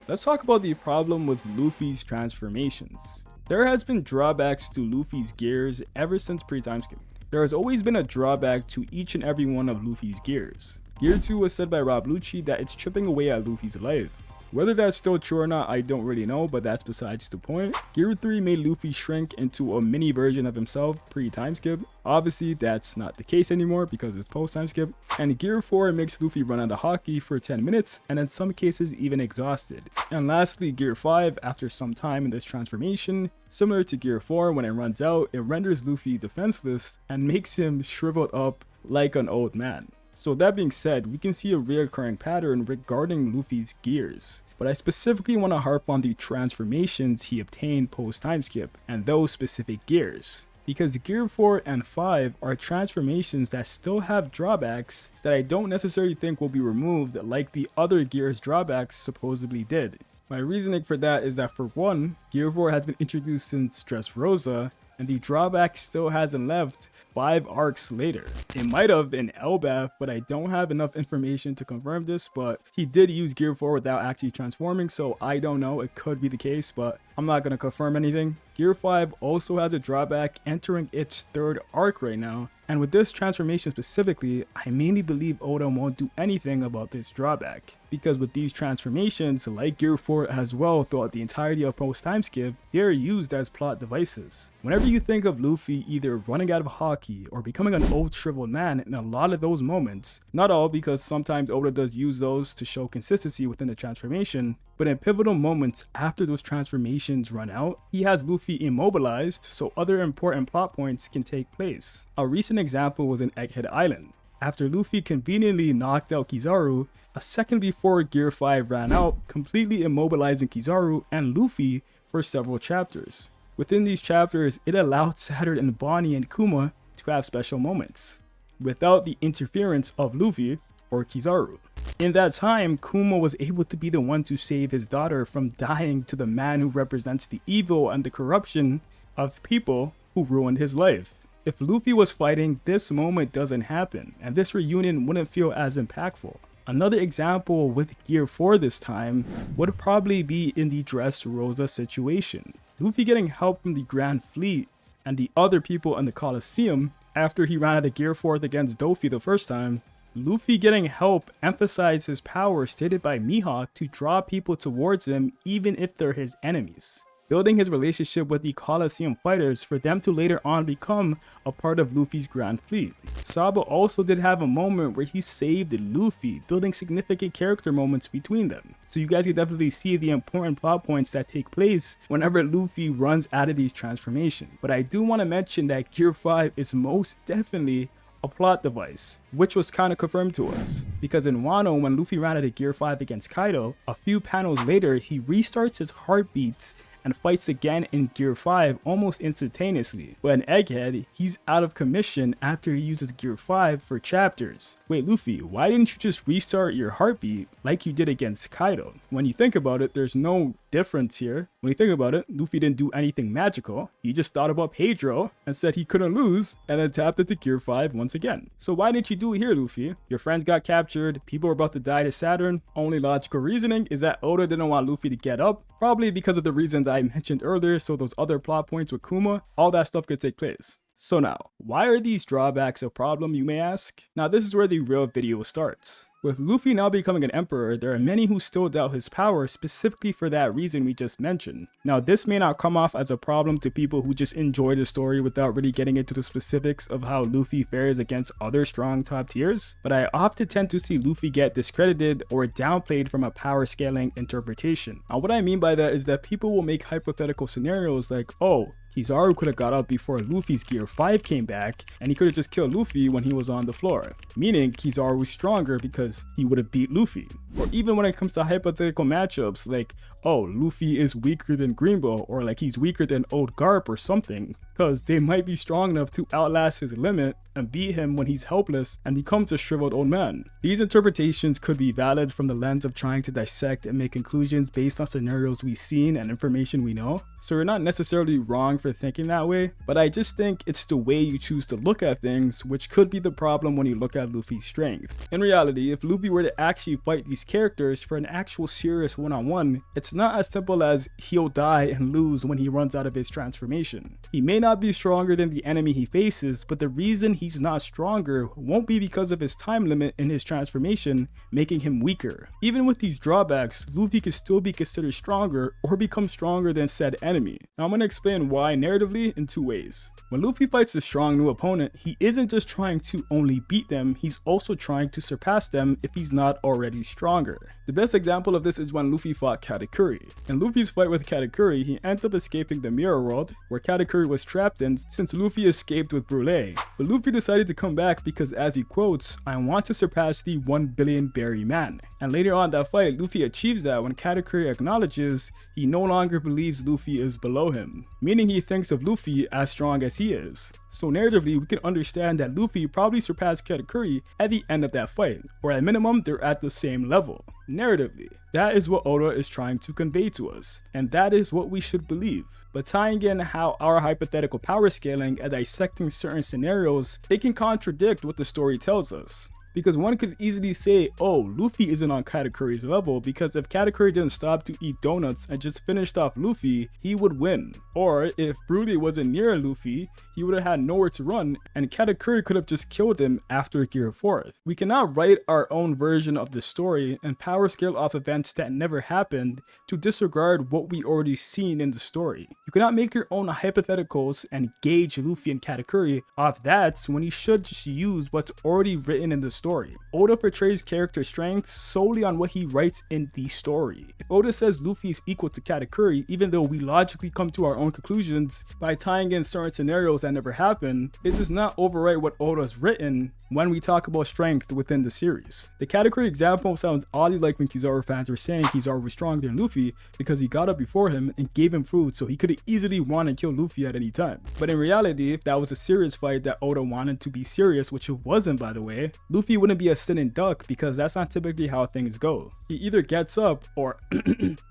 Let's talk about the problem with Luffy's transformations. There has been drawbacks to Luffy's gears ever since pre-time skip. There has always been a drawback to each and every one of Luffy's gears. Gear 2 was said by Rob Lucci that it's chipping away at Luffy's life. Whether that's still true or not, I don't really know, but that's besides the point. Gear 3 made Luffy shrink into a mini version of himself pre-time skip. Obviously, that's not the case anymore because it's post-time skip. And Gear 4 makes Luffy run out of haki for 10 minutes, and in some cases even exhausted. And lastly, Gear 5, after some time in this transformation, similar to Gear 4, when it runs out, it renders Luffy defenseless and makes him shriveled up like an old man. So that being said, we can see a reoccurring pattern regarding Luffy's gears, but I specifically want to harp on the transformations he obtained post time skip and those specific gears, because Gear 4 and 5 are transformations that still have drawbacks that I don't necessarily think will be removed like the other gears drawbacks supposedly did. My reasoning for that is that, for one, Gear 4 has been introduced since Dressrosa, and the drawback still hasn't left 5 arcs later. It might have been Elbaf, but I don't have enough information to confirm this, but he did use Gear 4 without actually transforming, so I don't know, it could be the case, but I'm not going to confirm anything. Gear 5 also has a drawback entering its 3rd arc right now, and with this transformation specifically, I mainly believe Oda won't do anything about this drawback, because with these transformations, like Gear 4 as well throughout the entirety of post time skip, they're used as plot devices. Whenever you think of Luffy either running out of haki or becoming an old shriveled man in a lot of those moments, not all, because sometimes Oda does use those to show consistency within the transformation, but in pivotal moments after those transformations run out, he has Luffy immobilized so other important plot points can take place. A recent example was in Egghead Island. After Luffy conveniently knocked out Kizaru, a second before Gear 5 ran out, completely immobilizing Kizaru and Luffy for several chapters. Within these chapters, it allowed Saturn and Bonnie and Kuma to have special moments, without the interference of Luffy or Kizaru. In that time, Kuma was able to be the one to save his daughter from dying to the man who represents the evil and the corruption of people who ruined his life. If Luffy was fighting, this moment doesn't happen, and this reunion wouldn't feel as impactful. Another example with Gear 4 this time would probably be in the Dressrosa situation. Luffy getting help from the Grand Fleet and the other people in the Colosseum after he ran out of Gear 4 against Dofi the first time. Luffy getting help emphasized his power stated by Mihawk to draw people towards him even if they're his enemies, building his relationship with the Colosseum fighters for them to later on become a part of Luffy's Grand Fleet. Sabo also did have a moment where he saved Luffy, building significant character moments between them. So you guys can definitely see the important plot points that take place whenever Luffy runs out of these transformations. But I do want to mention that Gear 5 is most definitely a plot device, which was kind of confirmed to us, because in Wano, when Luffy ran out of Gear 5 against Kaido, a few panels later he restarts his heartbeats and fights again in Gear 5 almost instantaneously. But in Egghead, he's out of commission after he uses Gear 5 for chapters. Wait, Luffy, why didn't you just restart your heartbeat like you did against Kaido? When you think about it, there's no difference here. When you think about it, Luffy didn't do anything magical. He just thought about Pedro and said he couldn't lose, and then tapped into Gear 5 once again. So why didn't you do it here, Luffy? Your friends got captured, people were about to die to Saturn. Only logical reasoning is that Oda didn't want Luffy to get up, probably because of the reasons I mentioned earlier, so those other plot points with Kuma, all that stuff could take place. So now, why are these drawbacks a problem, you may ask? Now this is where the real video starts. With Luffy now becoming an emperor, there are many who still doubt his power specifically for that reason we just mentioned. Now this may not come off as a problem to people who just enjoy the story without really getting into the specifics of how Luffy fares against other strong top tiers, but I often tend to see Luffy get discredited or downplayed from a power scaling interpretation. Now what I mean by that is that people will make hypothetical scenarios like, oh, Kizaru could have got up before Luffy's Gear 5 came back, and he could have just killed Luffy when he was on the floor, meaning Kizaru was stronger because he would have beat Luffy. Or even when it comes to hypothetical matchups like, oh, Luffy is weaker than Greenbow, or like he's weaker than Old Garp or something, because they might be strong enough to outlast his limit and beat him when he's helpless and becomes a shriveled old man. These interpretations could be valid from the lens of trying to dissect and make conclusions based on scenarios we've seen and information we know, so you're not necessarily wrong for thinking that way, but I just think it's the way you choose to look at things which could be the problem when you look at Luffy's strength. In reality, if Luffy were to actually fight these characters for an actual serious one-on-one, it's not as simple as he'll die and lose when he runs out of his transformation. He may not be stronger than the enemy he faces, but the reason he's not stronger won't be because of his time limit in his transformation, making him weaker. Even with these drawbacks, Luffy could still be considered stronger or become stronger than said enemy. Now I'm going to explain why narratively in two ways. When Luffy fights a strong new opponent, he isn't just trying to only beat them, he's also trying to surpass them if he's not already stronger. The best example of this is when Luffy fought Katakuri. In Luffy's fight with Katakuri, he ends up escaping the mirror world, where Katakuri was trapped in since Luffy escaped with Brûlé. But Luffy decided to come back because, as he quotes, "I want to surpass the 1 billion berry man." And later on that fight, Luffy achieves that when Katakuri acknowledges he no longer believes Luffy is below him, meaning he thinks of Luffy as strong as he is. So narratively, we can understand that Luffy probably surpassed Katakuri at the end of that fight, or at minimum, they're at the same level. Narratively, that is what Oda is trying to convey to us, and that is what we should believe. But tying in how our hypothetical power scaling and dissecting certain scenarios, they can contradict what the story tells us. Because one could easily say, oh, Luffy isn't on Katakuri's level, because if Katakuri didn't stop to eat donuts and just finished off Luffy, he would win. Or if Broly wasn't near Luffy, he would have had nowhere to run, and Katakuri could have just killed him after Gear 4th. We cannot write our own version of the story and power scale off events that never happened to disregard what we already seen in the story. You cannot make your own hypotheticals and gauge Luffy and Katakuri off that when you should just use what's already written in the story. Oda portrays character strength solely on what he writes in the story. If Oda says Luffy is equal to Katakuri, even though we logically come to our own conclusions by tying in certain scenarios that never happened, it does not overwrite what Oda's written when we talk about strength within the series. The Katakuri example sounds oddly like when Kizaru fans were saying Kizaru was stronger than Luffy because he got up before him and gave him food, so he could have easily won and killed Luffy at any time. But in reality, if that was a serious fight that Oda wanted to be serious, which it wasn't by the way, Luffy wouldn't be a sitting duck because that's not typically how things go. He either gets up or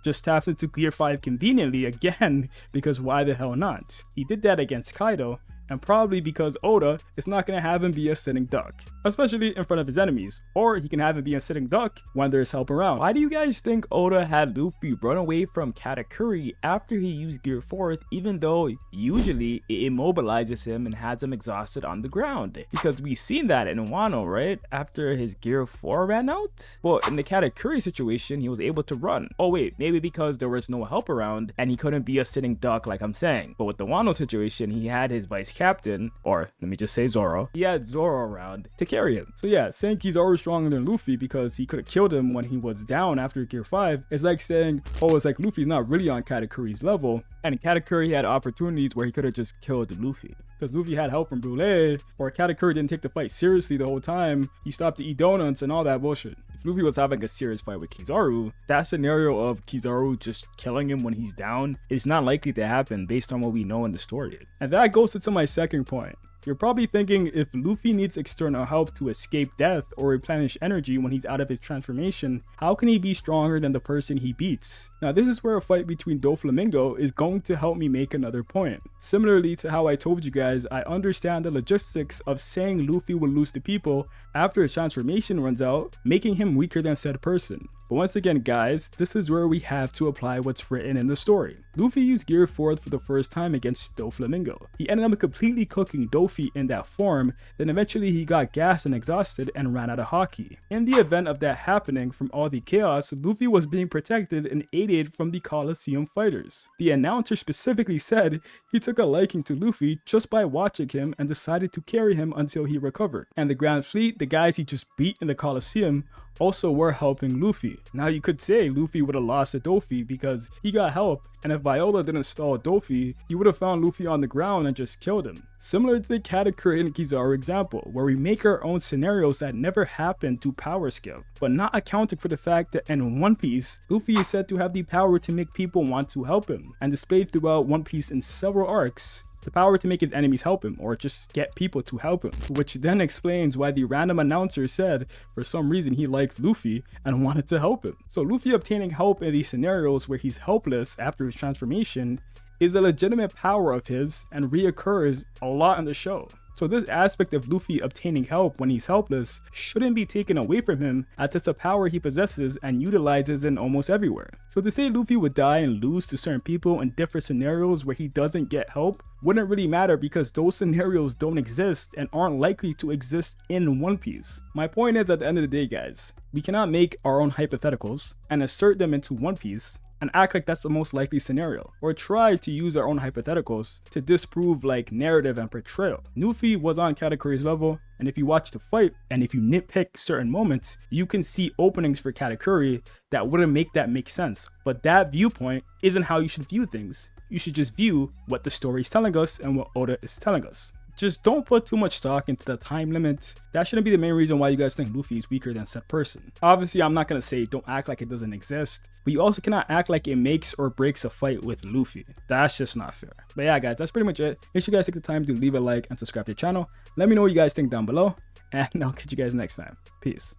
just taps into Gear 5 conveniently again, because why the hell not? He did that against Kaido, and probably because Oda is not going to have him be a sitting duck, especially in front of his enemies, or he can have him be a sitting duck when there's help around. Why do you guys think Oda had Luffy run away from Katakuri after he used Gear 4th, even though usually it immobilizes him and has him exhausted on the ground? Because we've seen that in Wano, right? After his Gear 4 ran out? Well, in the Katakuri situation, he was able to run. Oh wait, maybe because there was no help around and he couldn't be a sitting duck like I'm saying. But with the Wano situation, he had his vice captain, or let me just say Zoro, he had Zoro around to carry him. So yeah, saying Kizaru is stronger than Luffy because he could have killed him when he was down after Gear 5 is like saying, oh, it's like Luffy's not really on Katakuri's level, and Katakuri had opportunities where he could have just killed Luffy. Because Luffy had help from Brûlé, or Katakuri didn't take the fight seriously the whole time, he stopped to eat donuts and all that bullshit. If Luffy was having a serious fight with Kizaru, that scenario of Kizaru just killing him when he's down is not likely to happen based on what we know in the story. And that goes into my second point. You're probably thinking, if Luffy needs external help to escape death or replenish energy when he's out of his transformation, how can he be stronger than the person he beats? Now this is where a fight between Doflamingo is going to help me make another point. Similarly to how I told you guys, I understand the logistics of saying Luffy will lose to people after his transformation runs out, making him weaker than said person. But once again guys, this is where we have to apply what's written in the story. Luffy used Gear 4th for the first time against Doflamingo. He ended up completely cooking Dofi in that form, then eventually he got gassed and exhausted and ran out of haki. In the event of that happening from all the chaos, Luffy was being protected and aided from the Colosseum fighters. The announcer specifically said he took a liking to Luffy just by watching him and decided to carry him until he recovered. And the Grand Fleet, the guys he just beat in the Colosseum, also were helping Luffy. Now you could say Luffy would have lost to Dofi because he got help, and if Viola didn't stall Dofi, he would have found Luffy on the ground and just killed him. Similar to the Katakuri and Kizaru example, where we make our own scenarios that never happened to power scale, but not accounting for the fact that in One Piece, Luffy is said to have the power to make people want to help him, and displayed throughout One Piece in several arcs, the power to make his enemies help him or just get people to help him, which then explains why the random announcer said for some reason he liked Luffy and wanted to help him. So Luffy obtaining help in these scenarios where he's helpless after his transformation is a legitimate power of his and reoccurs a lot in the show. So this aspect of Luffy obtaining help when he's helpless shouldn't be taken away from him, as it's a power he possesses and utilizes in almost everywhere. So to say Luffy would die and lose to certain people in different scenarios where he doesn't get help wouldn't really matter, because those scenarios don't exist and aren't likely to exist in One Piece. My point is, at the end of the day guys, we cannot make our own hypotheticals and assert them into One Piece and act like that's the most likely scenario, or try to use our own hypotheticals to disprove like narrative and portrayal. Luffy was on Katakuri's level, and if you watch the fight and if you nitpick certain moments, you can see openings for Katakuri that wouldn't make that make sense. But that viewpoint isn't how you should view things. You should just view what the story is telling us and what Oda is telling us. Just don't put too much stock into the time limit. That shouldn't be the main reason why you guys think Luffy is weaker than said person. Obviously, I'm not gonna say don't act like it doesn't exist, but you also cannot act like it makes or breaks a fight with Luffy. That's just not fair. But yeah guys, that's pretty much it. Make sure you guys take the time to leave a like and subscribe to the channel. Let me know what you guys think down below, and I'll catch you guys next time. Peace.